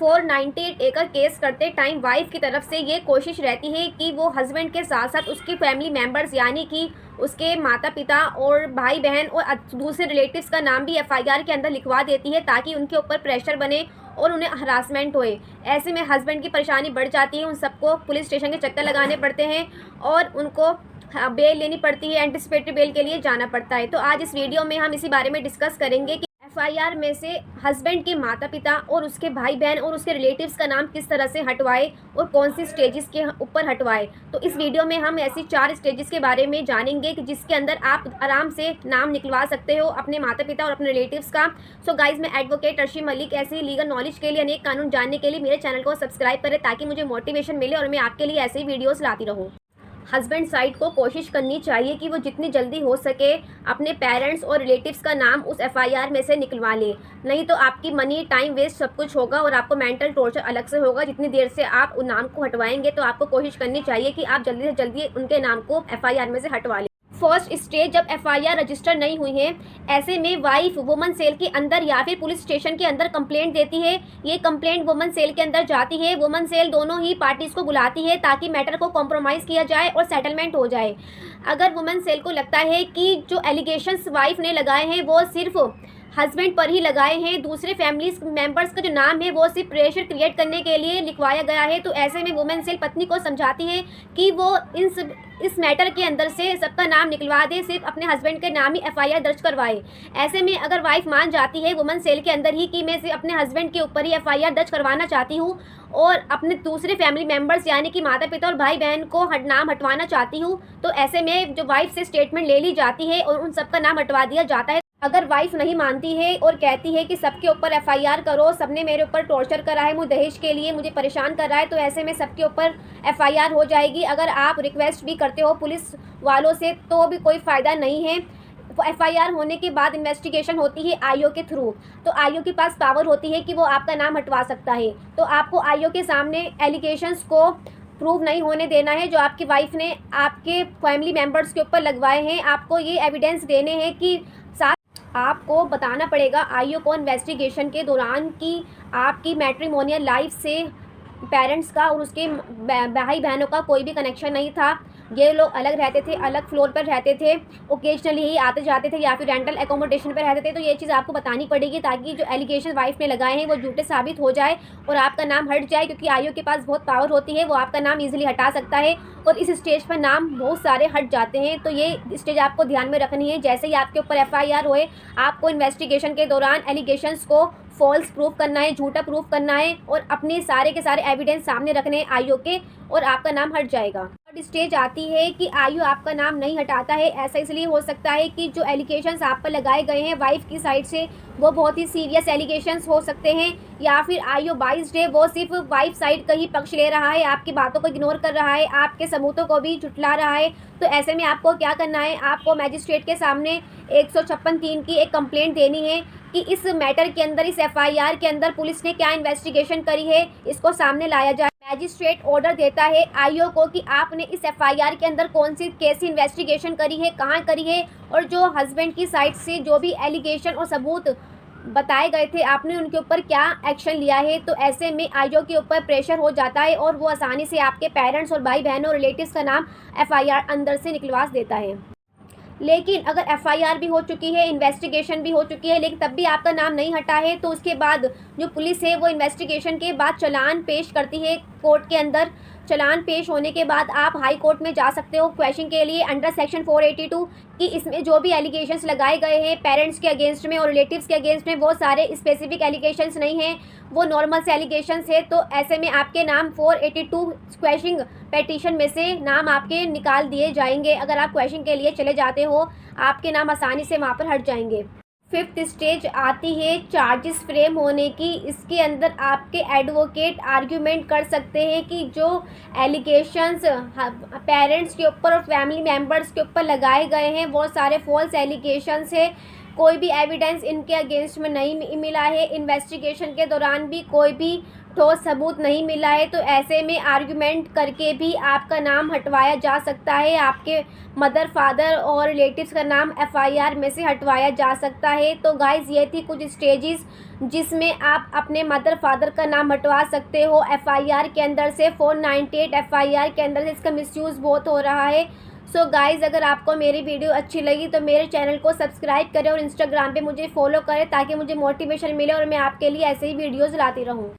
498 ए का केस करते time wife की तरफ से ये कोशिश रहती है कि वो हस्बैंड के साथ साथ उसकी फैमिली मेंबर्स यानी कि उसके माता पिता और भाई बहन और दूसरे रिलेटिव्स का नाम भी एफआईआर के अंदर लिखवा देती है ताकि उनके ऊपर प्रेशर बने और उन्हें हरासमेंट होए। ऐसे में हस्बैंड की परेशानी बढ़ जाती है, उन सबको पुलिस स्टेशन के चक्कर लगाने पड़ते हैं और उनको बेल लेनी पड़ती है, एंटिसिपेटरी बेल के लिए जाना पड़ता है। तो आज इस वीडियो में हम इसी बारे में डिस्कस करेंगे कि एफआईआर में से हस्बैंड के माता पिता और उसके भाई बहन और उसके रिलेटिव्स का नाम किस तरह से हटवाए और कौन सी स्टेजेस के ऊपर हटवाए। तो इस वीडियो में हम ऐसी 4 स्टेजेस के बारे में जानेंगे कि जिसके अंदर आप आराम से नाम निकलवा सकते हो अपने माता पिता और अपने रिलेटिव्स का। सो गाइज, मैं एडवोकेट अर्शी मलिक ऐसे ही लीगल नॉलेज के लिए, अनेक कानून जानने के लिए मेरे चैनल को सब्सक्राइब करें ताकि मुझे मोटिवेशन मिले और मैं आपके लिए ऐसे ही वीडियोज़ लाती रहूँ। हस्बैंड साइड को कोशिश करनी चाहिए कि वो जितनी जल्दी हो सके अपने पेरेंट्स और रिलेटिव्स का नाम उस एफआईआर में से निकलवा ले, नहीं तो आपकी मनी, टाइम वेस्ट सब कुछ होगा और आपको मेंटल टॉर्चर अलग से होगा। जितनी देर से आप उन नाम को हटवाएंगे तो आपको कोशिश करनी चाहिए कि आप जल्दी से जल्दी उनके नाम को एफआईआर में से हटवा लें। फर्स्ट स्टेज, जब एफआईआर रजिस्टर नहीं हुई है, ऐसे में वाइफ वुमन सेल के अंदर या फिर पुलिस स्टेशन के अंदर कंप्लेंट देती है। ये कंप्लेंट वुमन सेल के अंदर जाती है। वुमन सेल दोनों ही पार्टीज को बुलाती है ताकि मैटर को कॉम्प्रोमाइज़ किया जाए और सेटलमेंट हो जाए। अगर वुमन सेल को लगता है कि जो एलिगेशंस वाइफ ने लगाए हैं वो सिर्फ हस्बैंड पर ही लगाए हैं, दूसरे फैमिली मेंबर्स का जो नाम है वो सिर्फ प्रेशर क्रिएट करने के लिए लिखवाया गया है, तो ऐसे में वुमेन सेल पत्नी को समझाती है कि वो इस मैटर के अंदर से सबका नाम निकलवा दे, सिर्फ अपने हस्बैंड के नाम ही एफआईआर दर्ज करवाए। ऐसे में अगर वाइफ मान जाती है वुमेन सेल के अंदर ही कि मैं सिर्फ अपने हस्बैंड के ऊपर ही एफआईआर दर्ज करवाना चाहती हूँ और अपने दूसरे फैमिली मेंबर्स यानी कि माता पिता और भाई बहन को नाम हटवाना चाहती हूँ, तो ऐसे में जो वाइफ से स्टेटमेंट ले ली जाती है और उन सबका नाम हटवा दिया जाता है। अगर वाइफ नहीं मानती है और कहती है कि सबके ऊपर एफआईआर करो, सबने मेरे ऊपर टॉर्चर करा है, मुझे दहेज के लिए मुझे परेशान कर रहा है, तो ऐसे में सबके ऊपर एफआईआर हो जाएगी। अगर आप रिक्वेस्ट भी करते हो पुलिस वालों से तो भी कोई फ़ायदा नहीं है। एफआईआर होने के बाद इन्वेस्टिगेशन होती है आईओ के थ्रू, तो आईओ के पास पावर होती है कि वो आपका नाम हटवा सकता है। तो आपको आईओ के सामने एलिगेशंस को प्रूव नहीं होने देना है जो आपकी वाइफ ने आपके फैमिली मेंबर्स के ऊपर लगवाए हैं। आपको ये एविडेंस देने हैं कि आपको बताना पड़ेगा आईओ को इन्वेस्टिगेशन के दौरान कि आपकी मैट्रिमोनियल लाइफ से पेरेंट्स का और उसके भाई बहनों का कोई भी कनेक्शन नहीं था। ये लोग अलग रहते थे, अलग फ्लोर पर रहते थे, ओकेजनली ही आते जाते थे या फिर रेंटल एकोमोडेशन पर रहते थे। तो ये चीज़ आपको बतानी पड़ेगी ताकि जो एलिगेशन वाइफ ने लगाए हैं वो झूठे साबित हो जाए और आपका नाम हट जाए, क्योंकि आईओ के पास बहुत पावर होती है, वो आपका नाम ईजिली हटा सकता है और इस स्टेज पर नाम बहुत सारे हट जाते हैं। तो ये स्टेज आपको ध्यान में रखनी है। जैसे ही आपके ऊपर एफआईआर होए, आपको इन्वेस्टिगेशन के दौरान एलिगेशंस को फॉल्स प्रूफ करना है, झूठा प्रूफ करना है और अपने सारे के सारे एविडेंस सामने रखने हैं आईओ के, और आपका नाम हट जाएगा। थर्ड स्टेज आती है कि आईओ आपका नाम नहीं हटाता है। ऐसा इसलिए हो सकता है कि जो एलिगेशंस आप पर लगाए गए हैं वाइफ की साइड से वो बहुत ही सीरियस एलिगेशंस हो सकते हैं, या फिर आईओ बाइस्ड है, वो सिर्फ वाइफ साइड का ही पक्ष ले रहा है, आपकी बातों को इग्नोर कर रहा है, आपके सबूतों को भी झुठला रहा है। तो ऐसे में आपको क्या करना है, आपको मैजिस्ट्रेट के सामने 156(3) की एक कंप्लेंट देनी है कि इस मैटर के अंदर, इस एफआईआर के अंदर पुलिस ने क्या इन्वेस्टिगेशन करी है, इसको सामने लाया जाए। मैजिस्ट्रेट ऑर्डर देता है आईओ को कि आपने इस एफआईआर के अंदर कौन सी कैसी इन्वेस्टिगेशन करी है, कहाँ करी है, और जो हस्बैंड की साइड से जो भी एलिगेशन और सबूत बताए गए थे आपने उनके ऊपर क्या एक्शन लिया है। तो ऐसे में आईओ के ऊपर प्रेशर हो जाता है और वो आसानी से आपके पेरेंट्स और भाई बहनों और रिलेटिव्स का नाम एफआईआर अंदर से निकलवा देता है। लेकिन अगर एफआईआर भी हो चुकी है, इन्वेस्टिगेशन भी हो चुकी है, लेकिन तब भी आपका नाम नहीं हटा है, तो उसके बाद जो पुलिस है वो इन्वेस्टिगेशन के बाद चालान पेश करती है कोर्ट के अंदर। चालान पेश होने के बाद आप हाई कोर्ट में जा सकते हो क्वेश्चन के लिए अंडर सेक्शन 482 कि इसमें जो भी एलिगेशंस लगाए गए हैं पेरेंट्स के अगेंस्ट में और रिलेटिव्स के अगेंस्ट में वो सारे स्पेसिफिक एलिगेशंस नहीं हैं, वो नॉर्मल से एलिगेशंस है। तो ऐसे में आपके नाम 482 क्वेश्चन पेटिशन में से नाम आपके निकाल दिए जाएंगे। अगर आप क्वेश्चन के लिए चले जाते हो आपके नाम आसानी से वहाँ पर हट जाएंगे। फिफ्थ स्टेज आती है चार्जेस फ्रेम होने की। इसके अंदर आपके एडवोकेट आर्ग्यूमेंट कर सकते हैं कि जो एलिगेशंस पेरेंट्स के ऊपर और फैमिली मेम्बर्स के ऊपर लगाए गए हैं वो सारे फॉल्स एलिगेशंस है। कोई भी एविडेंस इनके अगेंस्ट में नहीं मिला है। इन्वेस्टिगेशन के दौरान भी कोई भी ठोस सबूत नहीं मिला है। तो ऐसे में आर्गुमेंट करके भी आपका नाम हटवाया जा सकता है। आपके मदर, फादर और रिलेटिव्स का नाम एफआईआर में से हटवाया जा सकता है। तो गाइस, ये थी कुछ स्टेजेस जिसमें आप अपने मदर, फादर का नाम हटवा सकते हो एफआईआर के अंदर से। 498 एफआईआर के अंदर से इसका मिसयूज़ बहुत हो रहा है। सो गाइज़, अगर आपको मेरी वीडियो अच्छी लगी तो मेरे चैनल को सब्सक्राइब करें और इंस्टाग्राम पे मुझे फॉलो करें ताकि मुझे मोटिवेशन मिले और मैं आपके लिए ऐसे ही वीडियोज़ लाती रहूँ।